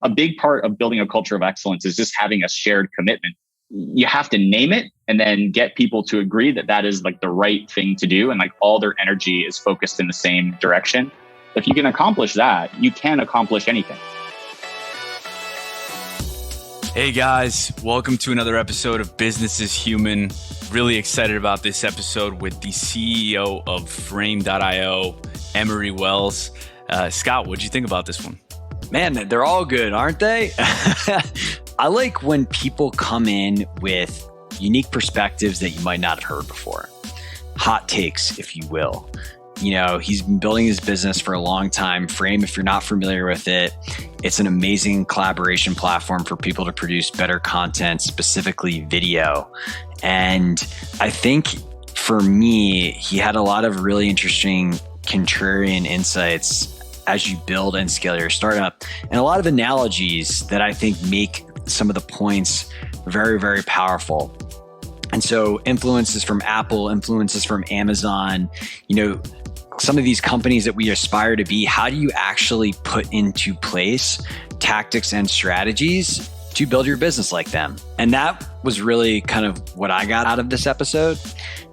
a big part of building a culture of excellence is just having a shared commitment. You have to name it and then get people to agree that that is like the right thing to do. And like all their energy is focused in the same direction. If you can accomplish that, you can accomplish anything. Hey guys, welcome to another episode of Business is Human. Really excited about this episode with the CEO of Frame.io, Emery Wells. Scott, what'd you think about this one? Man, they're all good, aren't they? I like when people come in with unique perspectives that you might not have heard before. Hot takes, if you will. You know, he's been building his business for a long time. Frame, if you're not familiar with it, it's an amazing collaboration platform for people to produce better content, specifically video. And I think for me, he had a lot of really interesting contrarian insights as you build and scale your startup, and a lot of analogies that I think make some of the points very, very powerful. And so influences from Apple, influences from Amazon, you know, some of these companies that we aspire to be, how do you actually put into place tactics and strategies to build your business like them? And that was really kind of what I got out of this episode.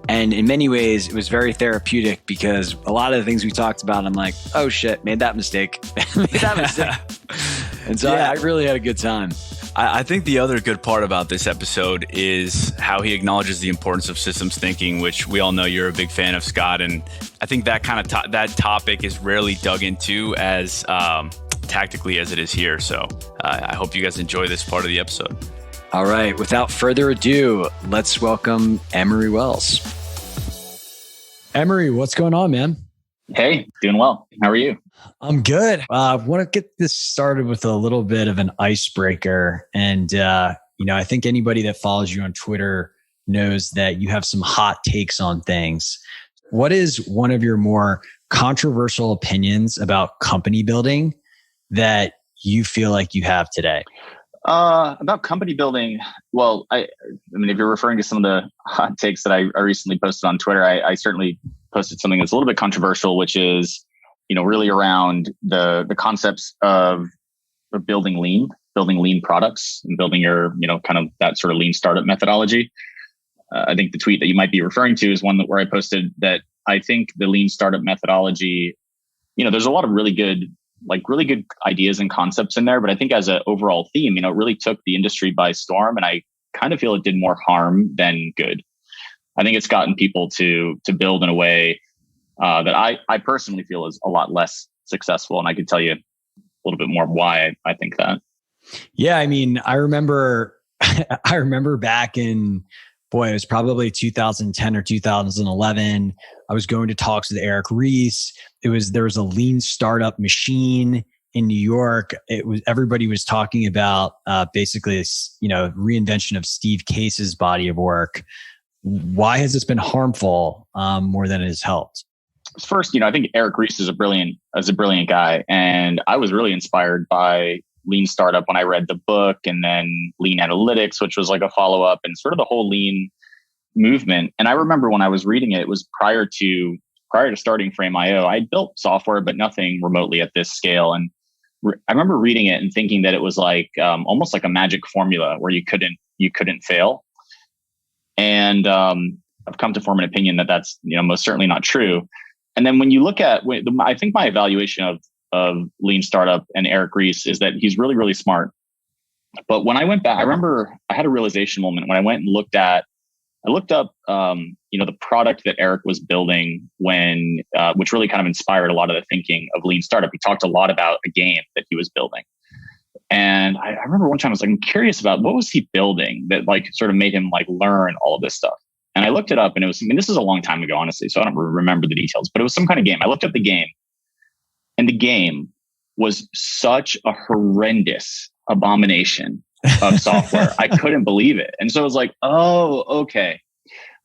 And in many ways, it was very therapeutic because a lot of the things we talked about, I'm like, oh shit, made that mistake. And so I really had a good time. I think the other good part about this episode is how he acknowledges the importance of systems thinking, which we all know you're a big fan of, Scott. And I think that kind of that topic is rarely dug into as tactically as it is here. So I hope you guys enjoy this part of the episode. All right. Without further ado, let's welcome Emery Wells. Emery, what's going on, man? Hey, doing well. How are you? I'm good. I want to get this started with a little bit of an icebreaker. And, I think anybody that follows you on Twitter knows that you have some hot takes on things. What is one of your more controversial opinions about company building that you feel like you have today? About company building, well, I mean, if you're referring to some of the hot takes that I recently posted on Twitter, I certainly posted something that's a little bit controversial, which is, really around the concepts of building lean products and building your, kind of that sort of lean startup methodology. I think the tweet that you might be referring to is one where I posted that I think the lean startup methodology, there's a lot of really good ideas and concepts in there. But I think as an overall theme, it really took the industry by storm. And I kind of feel it did more harm than good. I think it's gotten people to build in a way that I personally feel is a lot less successful. And I could tell you a little bit more why I think that. Yeah. I mean, I remember back in, it was probably 2010 or 2011. I was going to talks with Eric Ries. There was a lean startup machine in New York. Everybody was talking about basically this, reinvention of Steve Case's body of work. Why has this been harmful more than it has helped? First, I think Eric Ries is a brilliant guy, and I was really inspired by Lean Startup when I read the book, and then Lean Analytics, which was like a follow up, and sort of the whole lean movement. And I remember when I was reading it was prior to starting Frame.io. I built software, but nothing remotely at this scale. And I remember reading it and thinking that it was like almost like a magic formula where you couldn't fail. And I've come to form an opinion that that's most certainly not true. And then when you look at, I think my evaluation of Lean Startup and Eric Ries is that he's really, really smart. But when I went back, I remember I had a realization moment when I went and looked up, the product that Eric was building which really kind of inspired a lot of the thinking of Lean Startup. He talked a lot about a game that he was building. And I remember one time I was like, I'm curious about what was he building that like sort of made him like learn all of this stuff. And I looked it up, and this is a long time ago, honestly, so I don't remember the details, but it was some kind of game. I looked up the game, and the game was such a horrendous abomination of software. I couldn't believe it. And so I was like, oh, okay.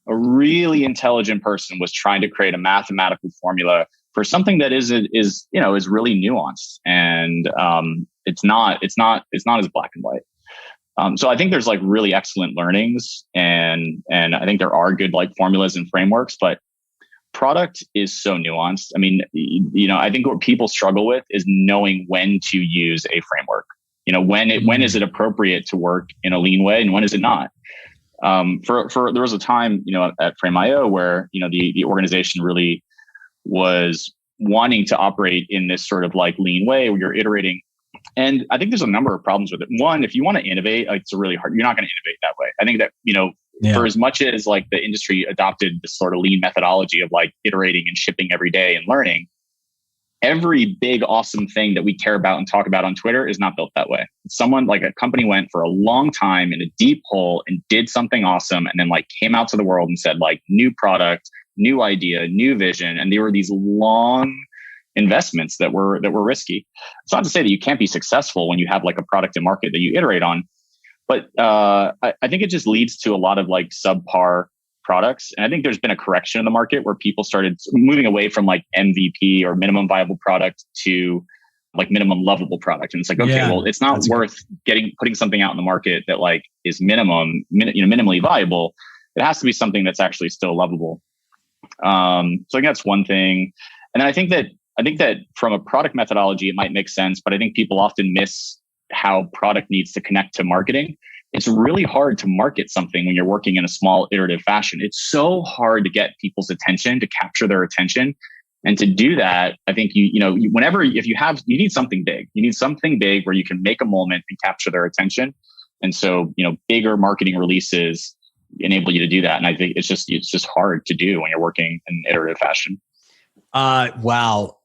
A really intelligent person was trying to create a mathematical formula for something that is really nuanced. And it's not as black and white. So I think there's like really excellent learnings, and I think there are good like formulas and frameworks, but product is so nuanced. I mean, I think what people struggle with is knowing when to use a framework. When is it appropriate to work in a lean way and when is it not? There was a time, at Frame.io where, the organization really was wanting to operate in this sort of like lean way where you're iterating. And I think there's a number of problems with it. One, if you want to innovate, it's really hard. You're not going to innovate that way. I think that, for as much as like the industry adopted this sort of lean methodology of like iterating and shipping every day and learning, every big, awesome thing that we care about and talk about on Twitter is not built that way. Someone like a company went for a long time in a deep hole and did something awesome and then like came out to the world and said like new product, new idea, new vision. And they were these long investments that were risky. It's not to say that you can't be successful when you have like a product and market that you iterate on, but I think it just leads to a lot of like subpar products. And I think there's been a correction in the market where people started moving away from like MVP or minimum viable product to like minimum lovable product. And it's like, okay, well, it's not worth putting something out in the market that like is minimally viable. It has to be something that's actually still lovable. So I think that's one thing. And I think that from a product methodology, it might make sense, but I think people often miss how product needs to connect to marketing. It's really hard to market something when you're working in a small iterative fashion. It's so hard to get people's attention, to capture their attention. And to do that, I think you need something big. You need something big where you can make a moment and capture their attention. And so, bigger marketing releases enable you to do that. And I think it's just hard to do when you're working in iterative fashion. Wow.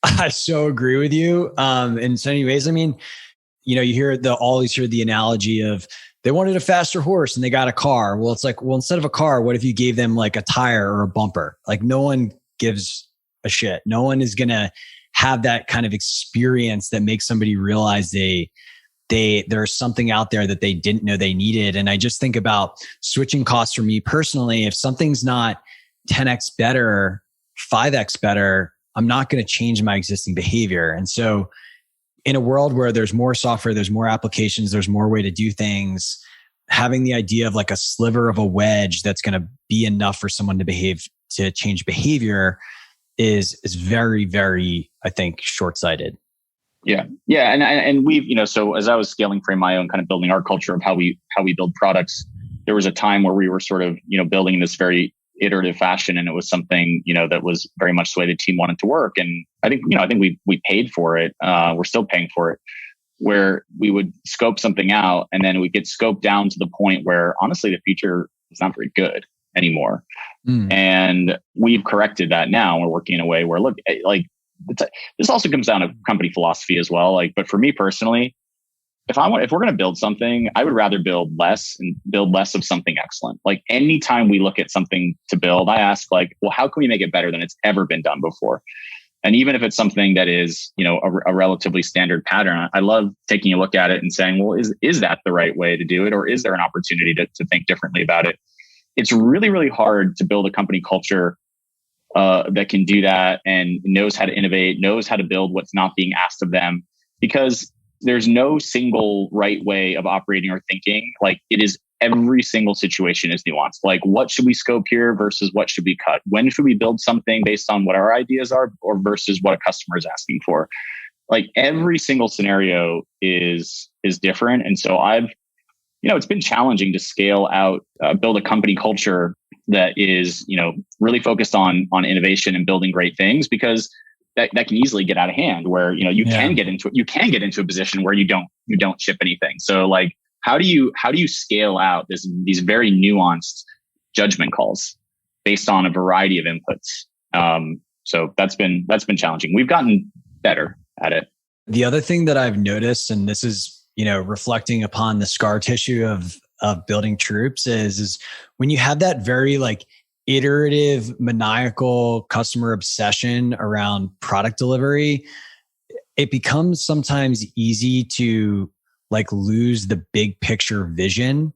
I so agree with you. In so many ways, I mean, you always hear the analogy of they wanted a faster horse and they got a car. Well, it's like, well, instead of a car, what if you gave them like a tire or a bumper? Like no one gives a shit. No one is going to have that kind of experience that makes somebody realize there's something out there that they didn't know they needed. And I just think about switching costs for me personally. If something's not 10x better, 5x better, I'm not going to change my existing behavior. And so in a world where there's more software, there's more applications, there's more way to do things, having the idea of like a sliver of a wedge that's going to be enough for someone to change behavior is very, very, I think, short-sighted. Yeah. Yeah. And we've, so as I was scaling Frame.io and kind of building our culture of how we build products, there was a time where we were sort of, building in this very iterative fashion. And it was something, that was very much the way the team wanted to work. And I think we paid for it. We're still paying for it, where we would scope something out and then we get scoped down to the point where honestly, the feature is not very good anymore. And we've corrected that now. We're working in a way where, look, like this also comes down to company philosophy as well. Like, but for me personally, if we're going to build something, I would rather build less and build less of something excellent. Like anytime we look at something to build, I ask like, well, how can we make it better than it's ever been done before? And even if it's something that is, a relatively standard pattern, I love taking a look at it and saying, well, is that the right way to do it? Or is there an opportunity to think differently about it? It's really, really hard to build a company culture that can do that and knows how to innovate, knows how to build what's not being asked of them, because there's no single right way of operating or thinking. Like it is every single situation is nuanced. Like what should we scope here versus what should we cut? When should we build something based on what our ideas are or versus what a customer is asking for? Like every single scenario is different. And so it's been challenging to scale out, build a company culture that is, really focused on innovation and building great things, because that can easily get out of hand where, you can get into a position where you don't ship anything. So like, how do you scale out these very nuanced judgment calls based on a variety of inputs? So that's been challenging. We've gotten better at it. The other thing that I've noticed, and this is, reflecting upon the scar tissue of building troops is when you have that very like iterative, maniacal customer obsession around product delivery, it becomes sometimes easy to like lose the big picture vision.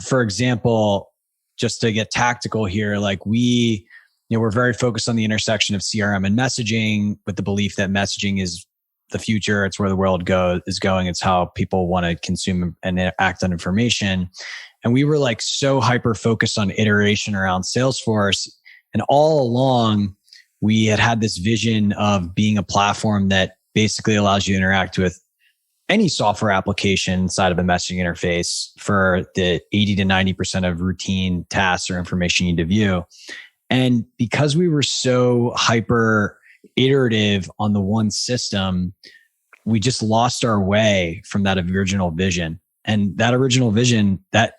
For example, just to get tactical here, like we're very focused on the intersection of CRM and messaging with the belief that messaging is the future. It's where the world is going. It's how people want to consume and act on information. And we were like so hyper focused on iteration around Salesforce. And all along, we had this vision of being a platform that basically allows you to interact with any software application inside of a messaging interface for the 80 to 90% of routine tasks or information you need to view. And because we were so hyper iterative on the one system, we just lost our way from that original vision. And that original vision, that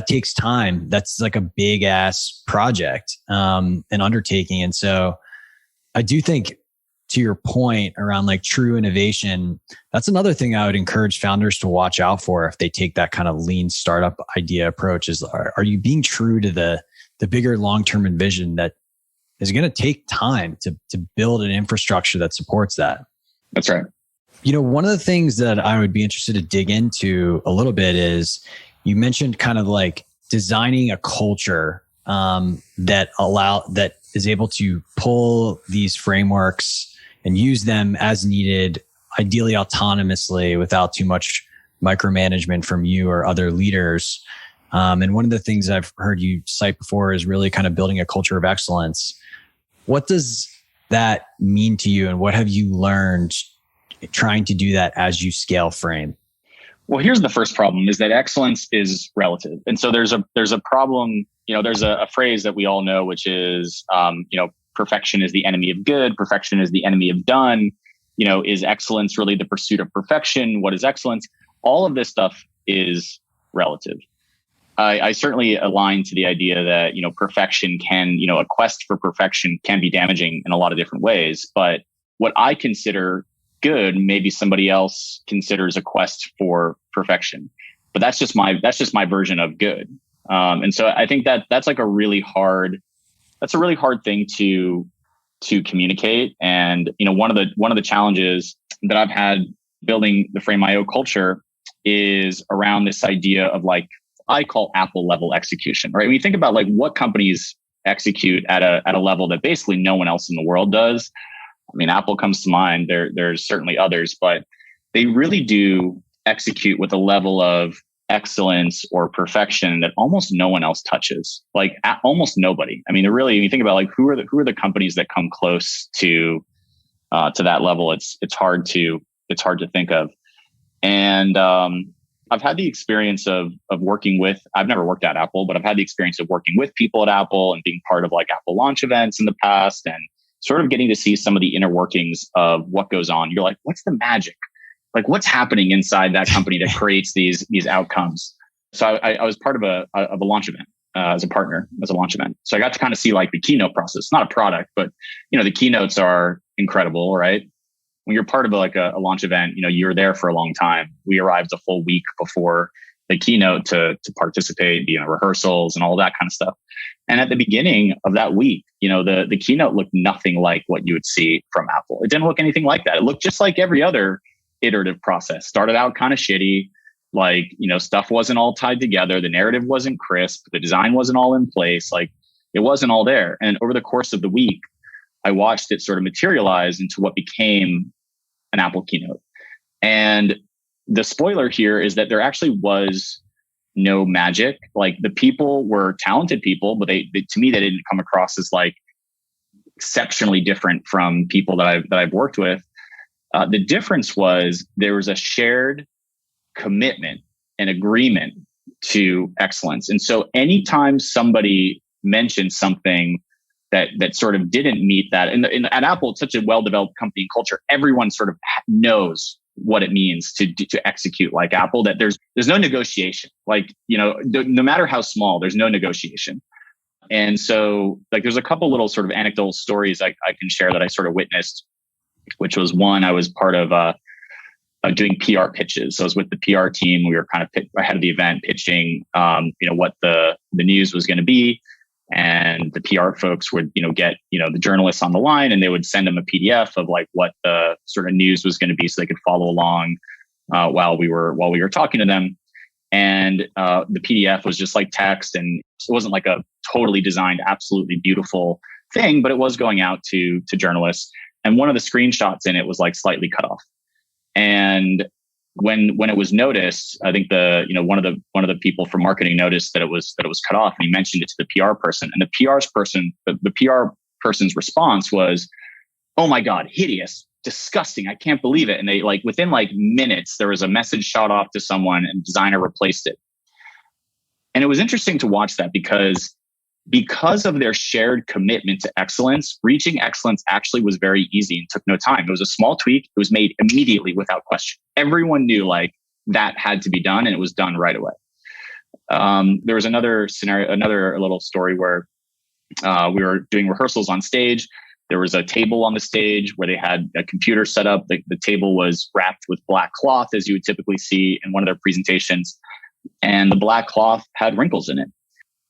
takes time. That's like a big ass project, an undertaking. And so I do think, to your point around like true innovation, that's another thing I would encourage founders to watch out for if they take that kind of lean startup idea approach is, are you being true to the bigger long-term vision that is going to take time to build an infrastructure that supports that? That's right. One of the things that I would be interested to dig into a little bit is you mentioned kind of like designing a culture that is able to pull these frameworks and use them as needed, ideally autonomously without too much micromanagement from you or other leaders. And one of the things I've heard you cite before is really kind of building a culture of excellence. What does that mean to you, and what have you learned trying to do that as you scale Frame? Well, here's the first problem is that excellence is relative. And so there's a problem, there's a phrase that we all know, which is, perfection is the enemy of good. Perfection is the enemy of done. Is excellence really the pursuit of perfection? What is excellence? All of this stuff is relative. I certainly align to the idea that, perfection can, a quest for perfection can be damaging in a lot of different ways. But what I consider good, maybe somebody else considers a quest for perfection. But that's just my version of good. And so I think that's like a really hard thing to communicate. And, one of the challenges that I've had building the Frame.io culture is around this idea of like, I call Apple level execution, right? When you think about like what companies execute at a level that basically no one else in the world does. I mean, Apple comes to mind. There's certainly others, but they really do execute with a level of excellence or perfection that almost no one else touches. Like almost nobody. I mean, when you think about like who are the companies that come close to that level, it's hard to think of. And I've had the experience of working with. I've never worked at Apple, but I've had the experience of working with people at Apple and being part of like Apple launch events in the past, and sort of getting to see some of the inner workings of what goes on. You're like, what's the magic? Like what's happening inside that company that creates these outcomes? So I was part of a launch event as a partner, as a launch event. So I got to kind of see like the keynote process, not a product, but the keynotes are incredible, right? When you're part of a launch event, you're there for a long time. We arrived a full week before the keynote to participate, rehearsals and all that kind of stuff. And at the beginning of that week, the keynote looked nothing like what you would see from Apple. It didn't look anything like that. It looked just like every other iterative process. Started out kind of shitty. Like, stuff wasn't all tied together. The narrative wasn't crisp. The design wasn't all in place. Like it wasn't all there. And over the course of the week, I watched it sort of materialize into what became an Apple keynote. And the spoiler here is that there actually was no magic. Like the people were talented people, but they to me, they didn't come across as like exceptionally different from people that I've worked with. The difference was there was a shared commitment and agreement to excellence. And so anytime somebody mentioned something that sort of didn't meet that, at Apple, it's such a well-developed company and culture, everyone sort of knows what it means to execute like Apple, that there's no negotiation. Like, no matter how small, there's no negotiation. And so like, there's a couple little sort of anecdotal stories I can share that I sort of witnessed, which was one, I was part of doing PR pitches. So I was with the PR team. We were kind of ahead of the event pitching, what the news was going to be. And the PR folks would, get, the journalists on the line, and they would send them a PDF of like what the sort of news was going to be so they could follow along while we were talking to them. And the PDF was just like text, and it wasn't like a totally designed, absolutely beautiful thing, but it was going out to journalists. And one of the screenshots in it was like slightly cut off. And when it was noticed, I think one of the people from marketing noticed that it was cut off, and he mentioned it to the PR person. And the PR person's response was, "Oh my God, hideous! disgusting. I can't believe it. And they like within like minutes, there was a message shot off to someone and designer replaced it. And it was interesting to watch that because of their shared commitment to excellence, reaching excellence actually was very easy and took no time. It was a small tweak. It was made immediately without question. Everyone knew like that had to be done and it was done right away. There was another scenario, another little story where we were doing rehearsals on stage. There was a table on the stage where they had a computer set up. The table was wrapped with black cloth, as you would typically see in one of their presentations. And the black cloth had wrinkles in it.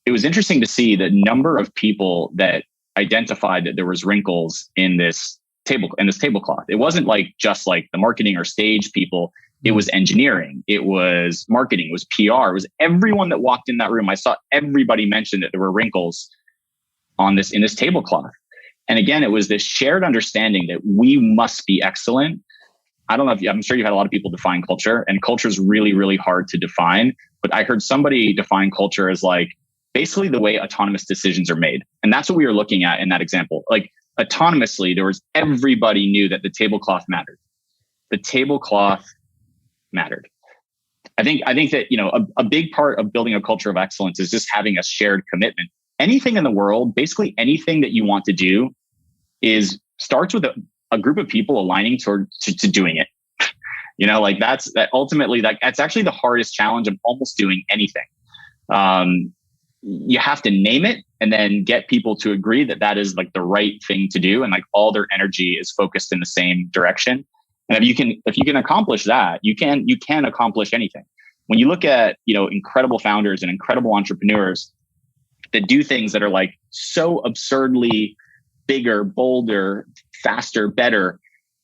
It was interesting to see the number of people that identified that there was wrinkles in this tablecloth. It wasn't like just like the marketing or stage people. It was engineering. It was marketing. It was PR. It was everyone that walked in that room. I saw everybody mention that there were wrinkles in this tablecloth. And again, it was this shared understanding that we must be excellent. I don't know I'm sure you've had a lot of people define culture, and culture is really, really hard to define. But I heard somebody define culture as like basically the way autonomous decisions are made. And that's what we were looking at in that example. Like autonomously, everybody knew that the tablecloth mattered. The tablecloth mattered. I think that, a big part of building a culture of excellence is just having a shared commitment. Anything in the world, basically anything that you want to do starts with a group of people aligning to doing it. That's actually the hardest challenge of almost doing anything. You have to name it and then get people to agree that is like the right thing to do. And like all their energy is focused in the same direction. And if you can accomplish that, you can accomplish anything. When you look at, incredible founders and incredible entrepreneurs that do things that are like so absurdly bigger, bolder, faster, better,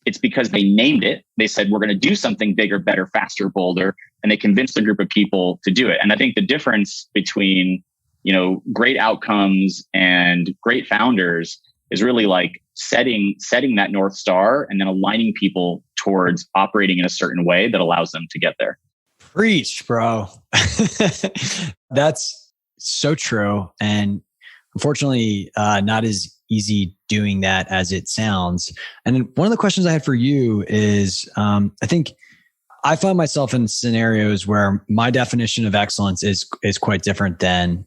it's because they named it. They said, we're going to do something bigger, better, faster, bolder. And they convinced a group of people to do it. And I think the difference between, great outcomes and great founders is really like setting that North Star and then aligning people towards operating in a certain way that allows them to get there. Preach, bro. That's so true. And unfortunately, not as easy doing that as it sounds. And one of the questions I had for you is, I think I find myself in scenarios where my definition of excellence is quite different than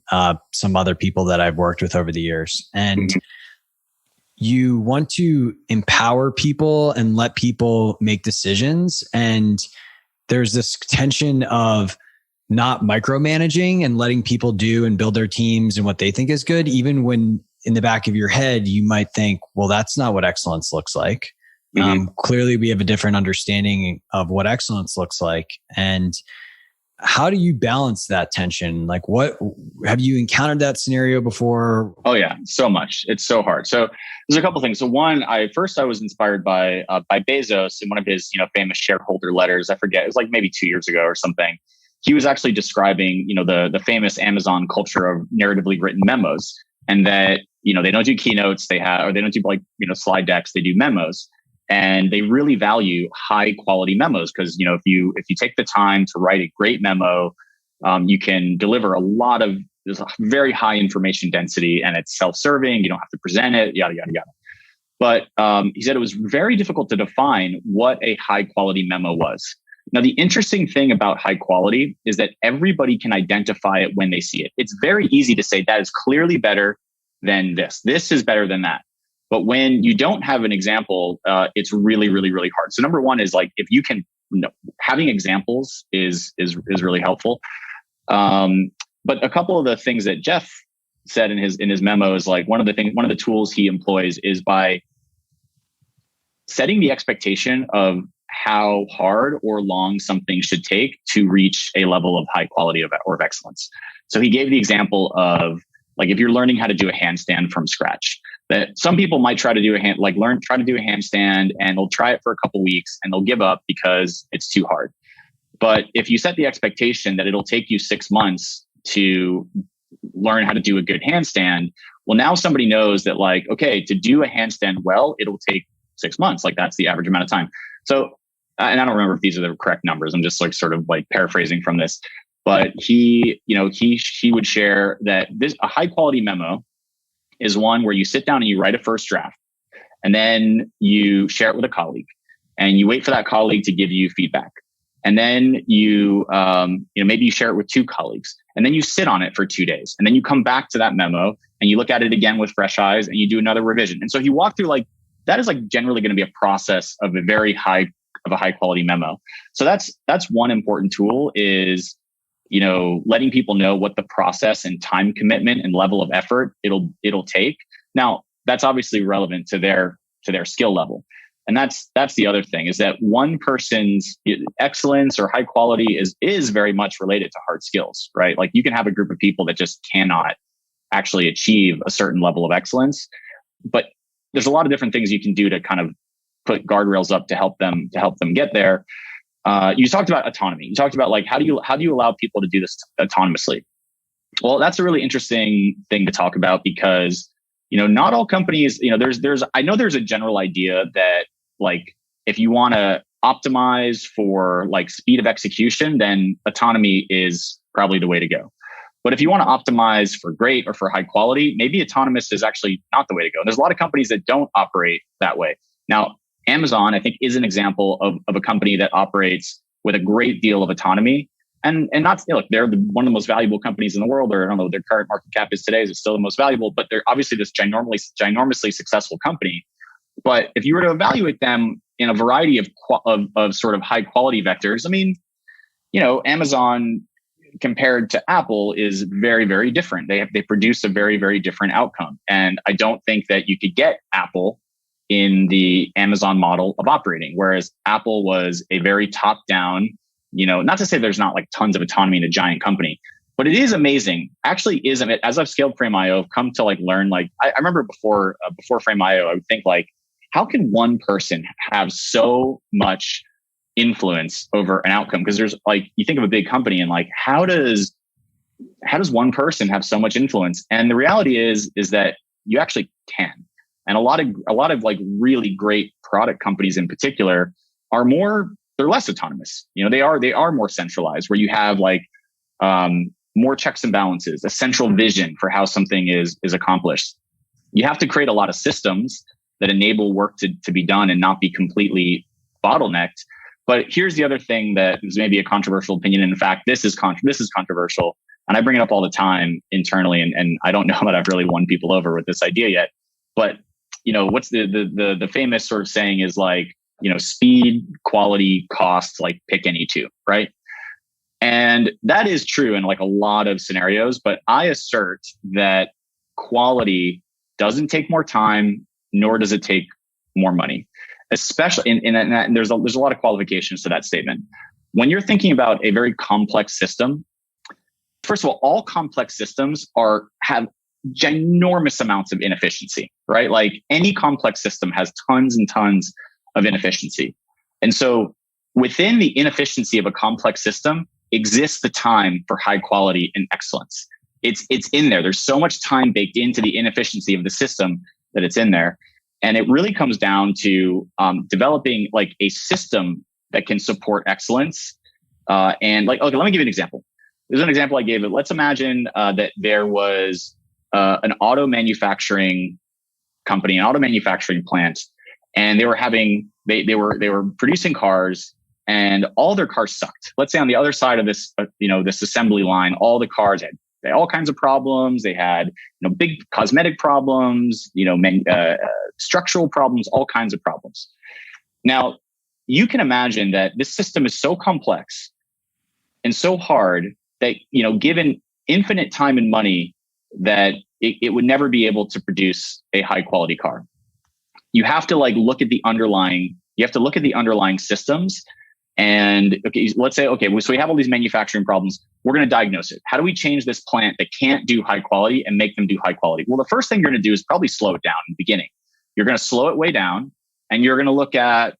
some other people that I've worked with over the years. And you want to empower people and let people make decisions. And there's this tension of not micromanaging and letting people do and build their teams and what they think is good, even when in the back of your head, you might think, well, that's not what excellence looks like. Clearly, we have a different understanding of what excellence looks like. And how do you balance that tension? Like, what have you encountered that scenario before? Oh yeah, so much. It's so hard. So there's a couple things. So one, I was inspired by Bezos in one of his famous shareholder letters. I forget, it was like maybe 2 years ago or something. He was actually describing the famous Amazon culture of narratively written memos, and that they don't do keynotes, they don't do like slide decks, they do memos. And they really value high quality memos because, if you take the time to write a great memo, you can deliver there's a very high information density and it's self-serving. You don't have to present it, yada, yada, yada. But he said it was very difficult to define what a high quality memo was. Now, the interesting thing about high quality is that everybody can identify it when they see it. It's very easy to say that is clearly better than this. This is better than that. But when you don't have an example, it's really, really, really hard. So number one is like, if you can, having examples is really helpful. But a couple of the things that Jeff said in his memo is like, one of the tools he employs is by setting the expectation of how hard or long something should take to reach a level of high quality or of excellence. So he gave the example of like, if you're learning how to do a handstand from scratch, that some people might try to do try to do a handstand and they'll try it for a couple weeks and they'll give up because it's too hard. But if you set the expectation that it'll take you 6 months to learn how to do a good handstand, well, now somebody knows that like, okay, to do a handstand well, it'll take 6 months. Like that's the average amount of time. So, and I don't remember if these are the correct numbers. I'm just like sort of like paraphrasing from this, but he would share that a high quality memo is one where you sit down and you write a first draft and then you share it with a colleague. and you wait for that colleague to give you feedback. And then maybe you share it with two colleagues, and then you sit on it for 2 days, and then you come back to that memo and you look at it again with fresh eyes and you do another revision. And so if you walk through, like, that is like generally going to be a process of a high quality memo. So that's one important tool is, letting people know what the process and time commitment and level of effort it'll take. Now, that's obviously relevant to their skill level. And that's the other thing, is that one person's excellence or high quality is very much related to hard skills, right? Like, you can have a group of people that just cannot actually achieve a certain level of excellence, but there's a lot of different things you can do to kind of put guardrails up to help them get there. You talked about autonomy. You talked about, like, how do you allow people to do this autonomously? Well, that's a really interesting thing to talk about, because not all companies, I know there's a general idea that, like, if you want to optimize for, like, speed of execution, then autonomy is probably the way to go. But if you want to optimize for great or for high quality, maybe autonomous is actually not the way to go. And there's a lot of companies that don't operate that way. Now, Amazon, I think, is an example of a company that operates with a great deal of autonomy. And not, look, they're one of the most valuable companies in the world, or I don't know what their current market cap is today. Is it still the most valuable? But they're obviously this ginormously successful company. But if you were to evaluate them in a variety of sort of high quality vectors, I mean, Amazon compared to Apple is very, very different. They produce a very, very different outcome. And I don't think that you could get Apple in the Amazon model of operating, whereas Apple was a very top down, not to say there's not, like, tons of autonomy in a giant company, but it is amazing. Actually, as I've scaled Frame.io, I've come to, like, learn, like, I remember before Frame.io, I would think, like, how can one person have so much influence over an outcome? Because there's, like, you think of a big company and, like, how does one person have so much influence? And the reality is that you actually can. And a lot of like really great product companies in particular they're less autonomous. They are more centralized, where you have, like, more checks and balances, a central vision for how something is accomplished. You have to create a lot of systems that enable work to be done and not be completely bottlenecked. But here's the other thing that is maybe a controversial opinion. And in fact, this is controversial. And I bring it up all the time internally. And I don't know that I've really won people over with this idea yet. But, what's the famous sort of saying is, like, speed, quality, cost, like, pick any two, right? And that is true in, like, a lot of scenarios. But I assert that quality doesn't take more time, nor does it take more money. Especially and there's a lot of qualifications to that statement. When you're thinking about a very complex system, first of all complex systems have ginormous amounts of inefficiency, right? Like, any complex system has tons and tons of inefficiency. And so within the inefficiency of a complex system exists the time for high quality and excellence. It's in there. There's so much time baked into the inefficiency of the system that it's in there. And it really comes down to developing, like, a system that can support excellence. And, like, okay, let me give you an example. There's an example I gave. Let's imagine that there was an auto manufacturing company, an auto manufacturing plant, and they were producing cars, and all their cars sucked. Let's say on the other side of this, this assembly line, all the cars they had all kinds of problems. They had, big cosmetic problems, structural problems, all kinds of problems. Now, you can imagine that this system is so complex and so hard that, given infinite time and money, that it would never be able to produce a high quality car. You have to, like, look at the underlying systems. And okay, let's say, so we have all these manufacturing problems. We're going to diagnose it. How do we change this plant that can't do high quality and make them do high quality? Well, the first thing you're going to do is probably slow it down in the beginning. You're going to slow it way down, and you're going to look at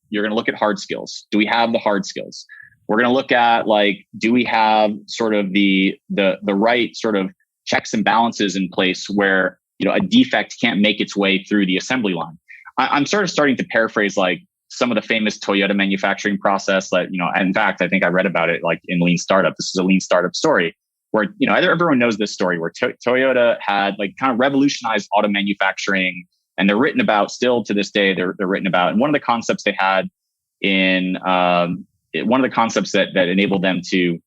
hard skills. Do we have the hard skills? We're going to look at, like, do we have sort of the right sort of checks and balances in place where, a defect can't make its way through the assembly line. I'm sort of starting to paraphrase, like, some of the famous Toyota manufacturing process that, in fact, I think I read about it, like, in Lean Startup. This is a Lean Startup story where, everyone knows this story where Toyota had, like, kind of revolutionized auto manufacturing, and they're written about still to this day. They're written about. And one of the concepts they had in one of the concepts that enabled them to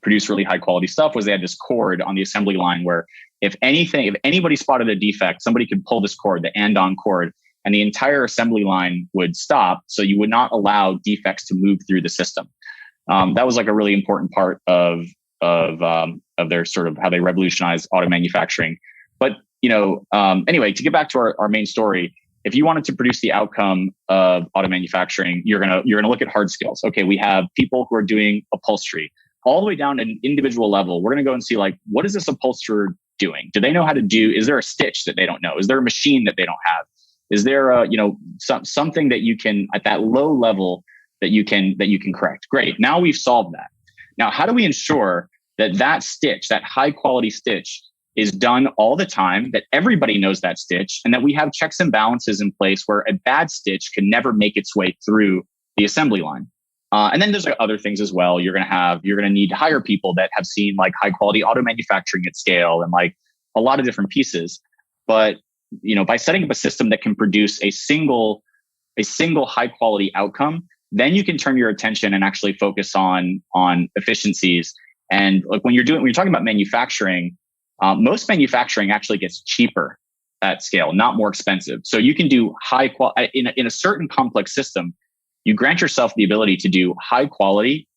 produce really high quality stuff was they had this cord on the assembly line where if anybody spotted a defect, somebody could pull this cord, the andon cord, and the entire assembly line would stop. So you would not allow defects to move through the system. That was like a really important part of their sort of how they revolutionized auto manufacturing. But anyway, to get back to our main story, if you wanted to produce the outcome of auto manufacturing, you're gonna look at hard skills. Okay, we have people who are doing upholstery all the way down to an individual level. We're gonna go and see, like, what is this upholsterer doing? Do they know how to do? Is there a stitch that they don't know? Is there a machine that they don't have? Is there something that you can at that low level that you can correct? Great. Now we've solved that. Now, how do we ensure that stitch, that high quality stitch, is done all the time, that everybody knows that stitch, and that we have checks and balances in place where a bad stitch can never make its way through the assembly line? And then there's other things as well. You're going to need to hire people that have seen like high quality auto manufacturing at scale and like a lot of different pieces. But by setting up a system that can produce a single high quality outcome, then you can turn your attention and actually focus on efficiencies. And like when you're talking about manufacturing, most manufacturing actually gets cheaper at scale, not more expensive. So you can do high quality in a certain complex system. You grant yourself the ability to do high quality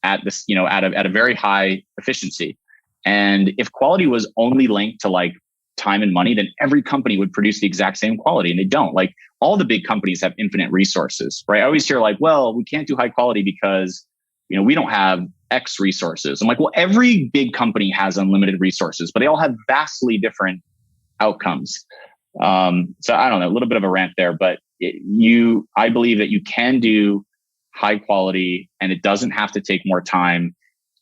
at this, at a very high efficiency. And if quality was only linked to like time and money, then every company would produce the exact same quality, and they don't. Like all the big companies have infinite resources, right? I always hear like, well, we can't do high quality because we don't have X resources. I'm like, well, every big company has unlimited resources, but they all have vastly different outcomes. So I don't know, a little bit of a rant there, but I believe that you can do high quality, and it doesn't have to take more time,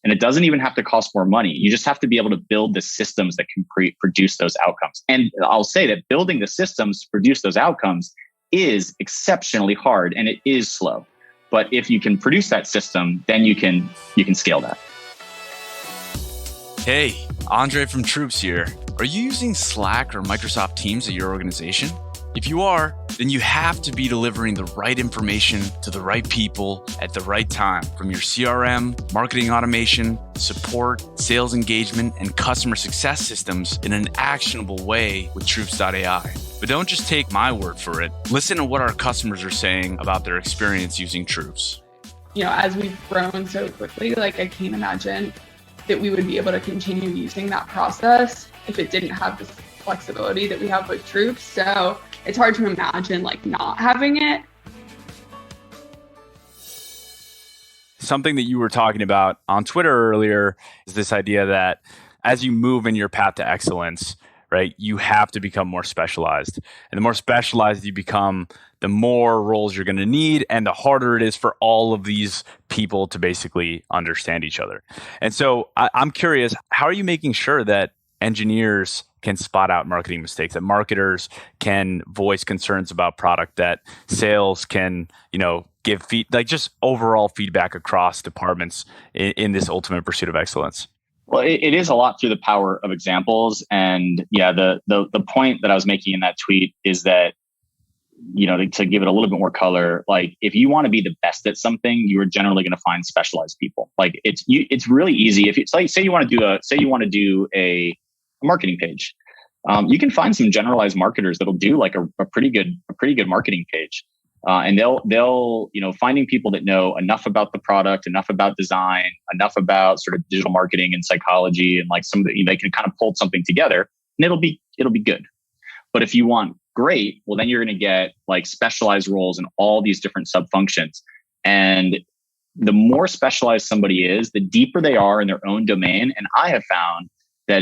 and it doesn't even have to cost more money. You just have to be able to build the systems that can produce those outcomes. And I'll say that building the systems to produce those outcomes is exceptionally hard, and it is slow. But if you can produce that system, then you can scale that. Hey, Andrei from Troops here. Are you using Slack or Microsoft Teams at your organization? If you are, then you have to be delivering the right information to the right people at the right time, from your CRM, marketing automation, support, sales engagement, and customer success systems in an actionable way with Troops.ai. But don't just take my word for it. Listen to what our customers are saying about their experience using Troops. As we've grown so quickly, like I can't imagine that we would be able to continue using that process if it didn't have this flexibility that we have with Troops. So it's hard to imagine like not having it. Something that you were talking about on Twitter earlier is this idea that as you move in your path to excellence, right, you have to become more specialized. And the more specialized you become, the more roles you're going to need, and the harder it is for all of these people to basically understand each other. And so I'm curious, how are you making sure that engineers can spot out marketing mistakes, that marketers can voice concerns about product, that sales can, give just overall feedback across departments in this ultimate pursuit of excellence? Well, it is a lot through the power of examples. And yeah, the point that I was making in that tweet is that, to give it a little bit more color, like if you want to be the best at something, you are generally going to find specialized people. Like it's really easy. If it's like, say you want to do a marketing page, you can find some generalized marketers that'll do like a pretty good marketing page. And they'll finding people that know enough about the product, enough about design, enough about sort of digital marketing and psychology, and like they can kind of pull something together, and it'll be good. But if you want great, well, then you're going to get like specialized roles in all these different sub functions. And the more specialized somebody is, the deeper they are in their own domain. And I have found that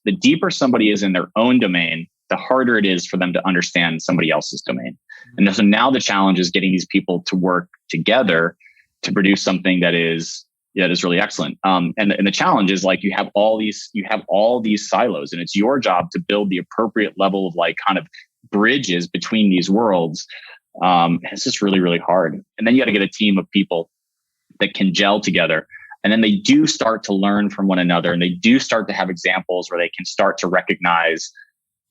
the deeper somebody is in their own domain, the harder it is for them to understand somebody else's domain. And so now the challenge is getting these people to work together to produce something that is really excellent. And the challenge is like you have all these silos, and it's your job to build the appropriate level of like kind of bridges between these worlds. It's just really, really hard. And then you got to get a team of people that can gel together. And then they do start to learn from one another, and they do start to have examples where they can start to recognize,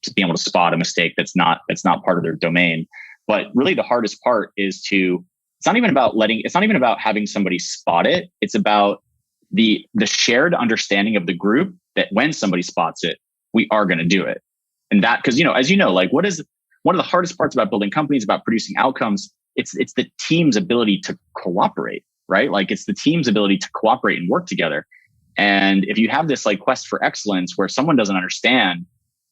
to being able to spot a mistake that's not part of their domain. But really the hardest part is to it's not even about having somebody spot it. It's about the shared understanding of the group that when somebody spots it, we are going to do it. And that, because, as you know, like, what is one of the hardest parts about building companies, about producing outcomes? It's the team's ability to cooperate, right? Like, it's the team's ability to cooperate and work together. And if you have this like quest for excellence where someone doesn't understand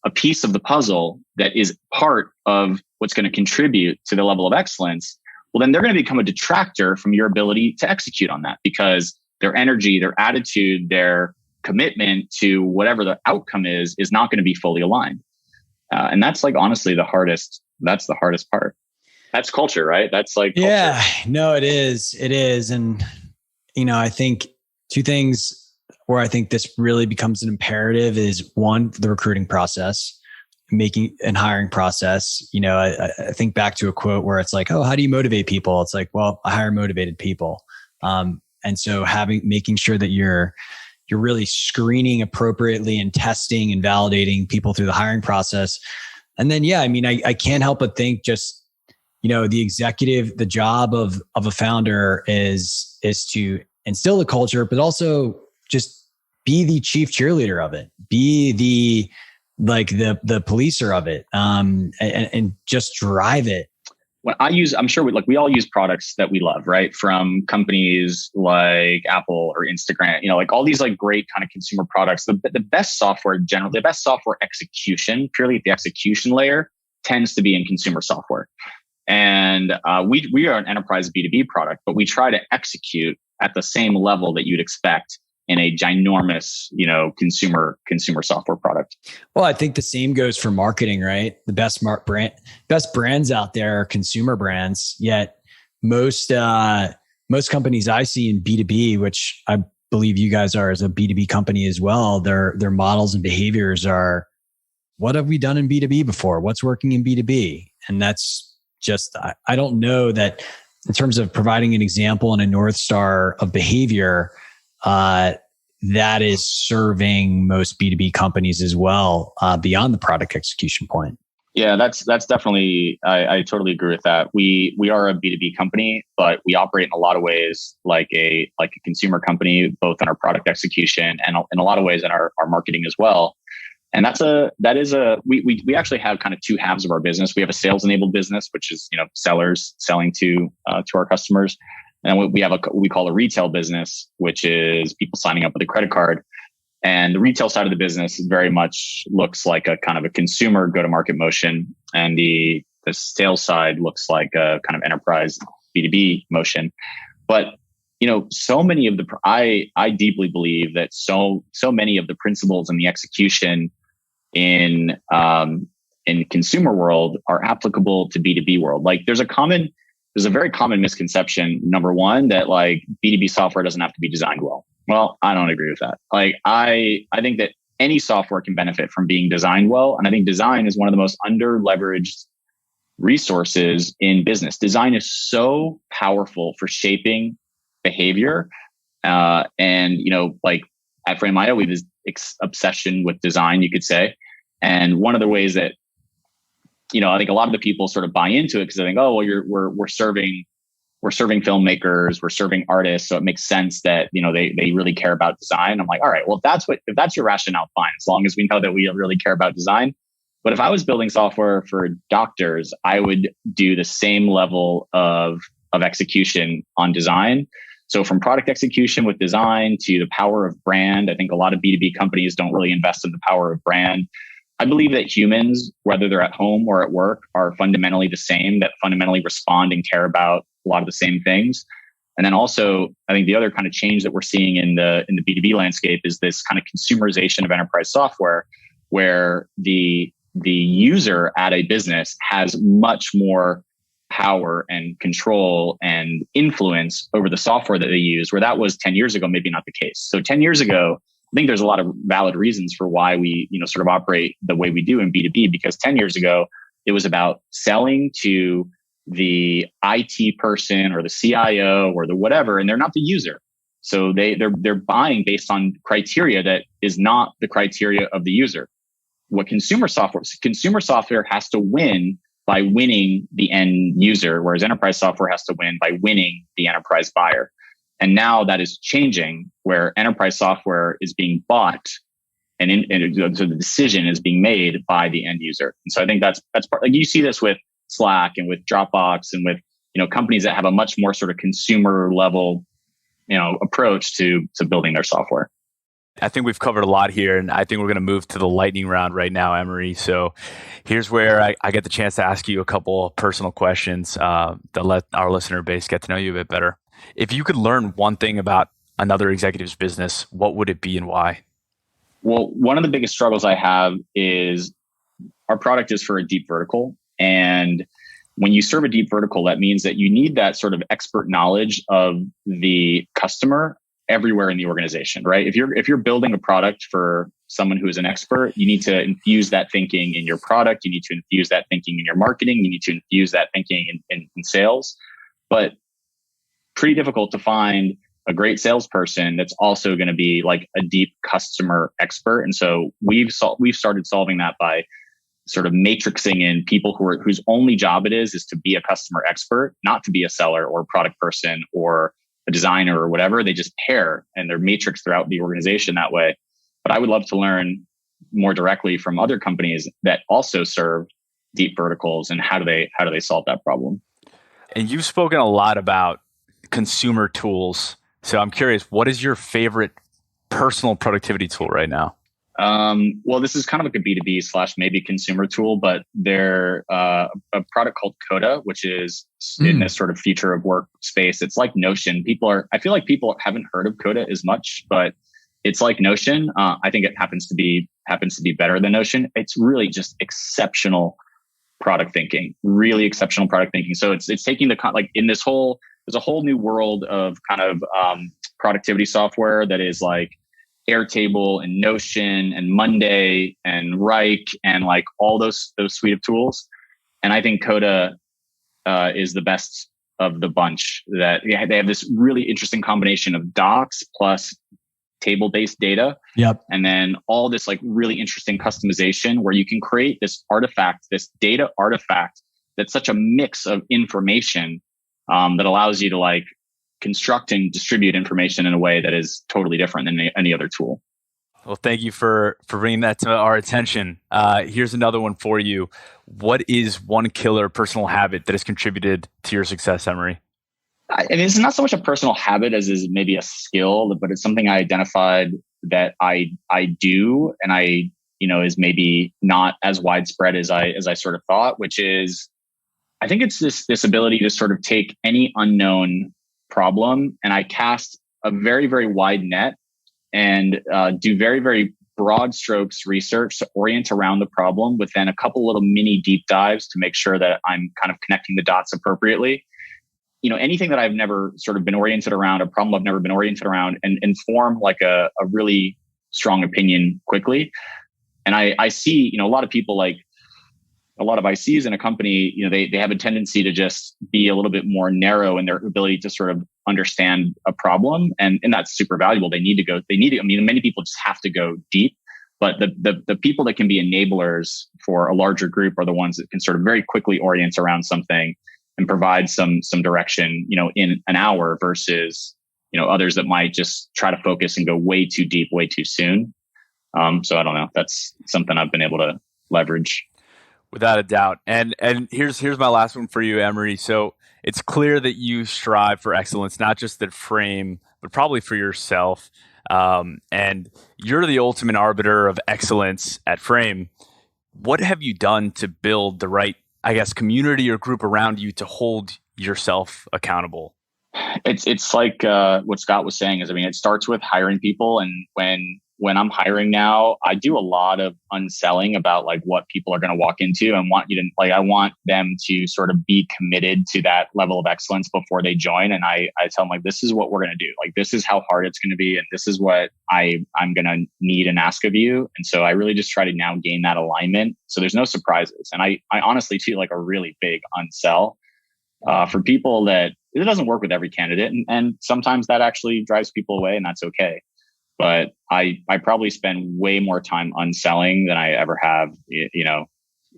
a piece of the puzzle that is part of what's going to contribute to the level of excellence, well, then they're going to become a detractor from your ability to execute on that, because their energy, their attitude, their commitment to whatever the outcome is not going to be fully aligned. And that's like, honestly, that's the hardest part. That's culture, right? That's like culture. Yeah, no, it is. It is. And, I think two things where I think this really becomes an imperative is, one, the recruiting process, making and hiring process. I think back to a quote where it's like, oh, how do you motivate people? It's like, well, I hire motivated people. And so making sure that you're really screening appropriately and testing and validating people through the hiring process. And then, I can't help but think just, the job of a founder is to instill the culture, but also just be the chief cheerleader of it, be the policer of it, and just drive it. I'm sure we all use products that we love, right? From companies like Apple or Instagram, like all these like great kind of consumer products. The best software generally, the best software execution, purely at the execution layer, tends to be in consumer software. And we are an enterprise B2B product, but we try to execute at the same level that you'd expect in a ginormous, consumer software product. Well, I think the same goes for marketing, right? The best brands out there are consumer brands. Yet most companies I see in B2B, which I believe you guys are as a B2B company as well, their models and behaviors are, what have we done in B2B before? What's working in B2B? And that's just, I don't know that in terms of providing an example and a North Star of behavior, that is serving most B2B companies as well, beyond the product execution point. Yeah, that's definitely, I totally agree with that. We are a B2B company, but we operate in a lot of ways like a consumer company, both in our product execution and in a lot of ways in our marketing as well. And we actually have kind of two halves of our business. We have a sales enabled business, which is, sellers selling to our customers. And we have what we call a retail business, which is people signing up with a credit card. And the retail side of the business very much looks like a kind of a consumer go-to-market motion. And the sales side looks like a kind of enterprise B2B motion. But, so many of I deeply believe that so many of the principles and the execution in consumer world are applicable to B2B world. Like there's a very common misconception, number one, that like B2B software doesn't have to be designed well. Well, I don't agree with that. Like I think that any software can benefit from being designed well. And I think design is one of the most under leveraged resources in business. Design is so powerful for shaping behavior. And, like at Frame.io, we have this obsession with design, you could say. And one of the ways that, I think a lot of the people sort of buy into it because they think, oh, well, we're serving filmmakers, we're serving artists. So it makes sense that, they really care about design. I'm like, all right, well, if that's your rationale, fine. As long as we know that we really care about design. But if I was building software for doctors, I would do the same level of execution on design. So from product execution with design to the power of brand, I think a lot of B2B companies don't really invest in the power of brand. I believe that humans, whether they're at home or at work, are fundamentally the same, that fundamentally respond and care about a lot of the same things. And then also, I think the other kind of change that we're seeing in the B2B landscape is this kind of consumerization of enterprise software, where the user at a business has much more power and control and influence over the software that they use, where that was 10 years ago, maybe not the case. So 10 years ago, I think there's a lot of valid reasons for why we, sort of operate the way we do in B2B, because 10 years ago, it was about selling to the IT person or the CIO or the whatever, and they're not the user. So they're buying based on criteria that is not the criteria of the user. What consumer software has to win by winning the end user, whereas enterprise software has to win by winning the enterprise buyer. And now that is changing, where enterprise software is being bought, and so the decision is being made by the end user. And so I think that's part. Like, you see this with Slack and with Dropbox and with companies that have a much more sort of consumer level approach to building their software. I think we've covered a lot here, and I think we're going to move to the lightning round right now, Emery. So here's where I get the chance to ask you a couple of personal questions that let our listener base get to know you a bit better. If you could learn one thing about another executive's business, what would it be and why? Well, one of the biggest struggles I have is our product is for a deep vertical. And when you serve a deep vertical, that means that you need that sort of expert knowledge of the customer everywhere in the organization, right? If you're building a product for someone who is an expert, you need to infuse that thinking in your product. You need to infuse that thinking in your marketing. You need to infuse that thinking in sales. But pretty difficult to find a great salesperson that's also going to be like a deep customer expert. And so we've started solving that by sort of matrixing in people whose only job it is to be a customer expert, not to be a seller or a product person or a designer or whatever. They just pair and they're matrix throughout the organization that way. But I would love to learn more directly from other companies that also serve deep verticals, and how do they solve that problem. And you've spoken a lot about consumer tools. So I'm curious, what is your favorite personal productivity tool right now? Well, this is kind of like a B2B / maybe consumer tool, but they're a product called Coda, which is in this sort of future of work space. It's like Notion. I feel like people haven't heard of Coda as much, but it's like Notion. I think it happens to be better than Notion. It's really just exceptional product thinking, really exceptional product thinking. So it's taking there's a whole new world of kind of productivity software that is like Airtable and Notion and Monday and Rike and like all those suite of tools. And I think Coda is the best of the bunch. That they have this really interesting combination of docs plus table-based data. Yep. And then all this like really interesting customization where you can create this artifact, this data artifact that's such a mix of information that allows you to like construct and distribute information in a way that is totally different than any other tool. Well, thank you for bringing that to our attention. Here's another one for you. What is one killer personal habit that has contributed to your success, Emery? And it's not so much a personal habit as is maybe a skill, but it's something I identified that I do, and is maybe not as widespread as I sort of thought, which is I think it's this ability to sort of take any unknown problem, and I cast a very, very wide net and do very, very broad strokes research to orient around the problem with then a couple little mini deep dives to make sure that I'm kind of connecting the dots appropriately. Anything that I've never sort of been oriented around, a problem I've never been oriented around, and form like a really strong opinion quickly. And I see, a lot of people, like a lot of ICs in a company, they have a tendency to just be a little bit more narrow in their ability to sort of understand a problem. And that's super valuable. Many people just have to go deep, but the people that can be enablers for a larger group are the ones that can sort of very quickly orient around something and provide some direction, in an hour versus, others that might just try to focus and go way too deep, way too soon. So I don't know. That's something I've been able to leverage. Without a doubt. And here's my last one for you, Emery. So it's clear that you strive for excellence, not just at Frame, but probably for yourself. And you're the ultimate arbiter of excellence at Frame. What have you done to build the right, community or group around you to hold yourself accountable? It's like what Scott was saying is, it starts with hiring people. And when I'm hiring now, I do a lot of unselling about like what people are going to walk into, and I want them to sort of be committed to that level of excellence before they join. And I tell them like, this is what we're going to do. Like, this is how hard it's going to be. And this is what I'm going to need and ask of you. And so I really just try to now gain that alignment. So there's no surprises. And I honestly treat like a really big unsell for people that it doesn't work with every candidate. And sometimes that actually drives people away, and that's okay. But I probably spend way more time unselling than I ever have,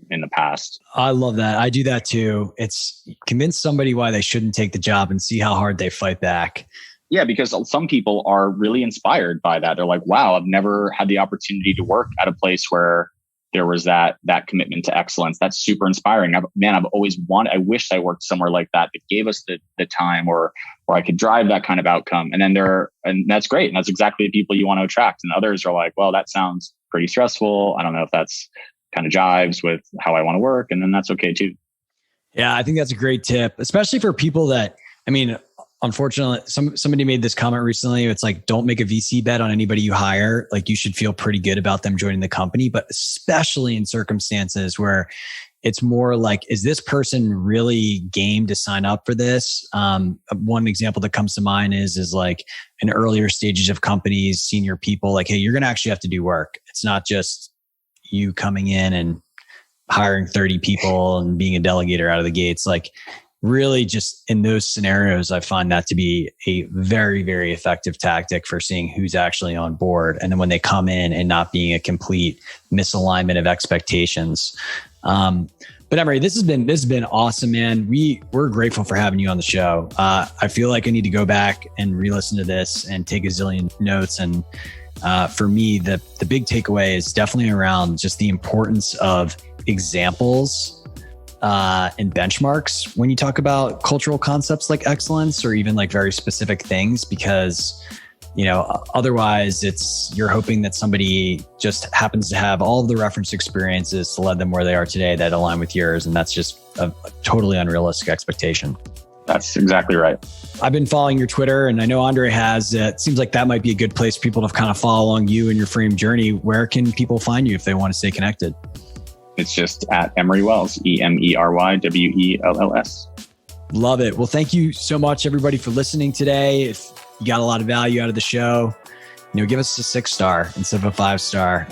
in the past. I love that. I do that too. It's convince somebody why they shouldn't take the job and see how hard they fight back. Yeah, because some people are really inspired by that. They're like, wow, I've never had the opportunity to work at a place where there was that commitment to excellence. That's super inspiring. I've always wanted, I wish I worked somewhere like that gave us the time or I could drive that kind of outcome. And that's great. And that's exactly the people you want to attract. And others are like, well, that sounds pretty stressful. I don't know if that's kind of jives with how I want to work. And then that's okay too. Yeah, I think that's a great tip, especially for people that, unfortunately, somebody made this comment recently. It's like, don't make a VC bet on anybody you hire. Like, you should feel pretty good about them joining the company, but especially in circumstances where it's more like, is this person really game to sign up for this? One example that comes to mind is like in earlier stages of companies, senior people like, hey, you're going to actually have to do work. It's not just you coming in and hiring 30 people and being a delegator out of the gates. Like, really just in those scenarios, I find that to be a very, very effective tactic for seeing who's actually on board. And then when they come in and not being a complete misalignment of expectations. But Emery, this has been awesome, man. We're grateful for having you on the show. I feel like I need to go back and re-listen to this and take a zillion notes. And for me, the big takeaway is definitely around just the importance of examples and benchmarks when you talk about cultural concepts like excellence or even like very specific things, because otherwise you're hoping that somebody just happens to have all of the reference experiences to lead them where they are today that align with yours, and that's just a totally unrealistic expectation. That's exactly right. I've been following your Twitter, and I know Andrei has. It seems like that might be a good place for people to kind of follow along you and your frame journey. Where can people find you if they want to stay connected? It's just at Emery Wells, EMERYWELLS. Love it. Well, thank you so much, everybody, for listening today. If you got a lot of value out of the show, give us a 6-star instead of a 5-star.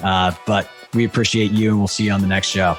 But we appreciate you, and we'll see you on the next show.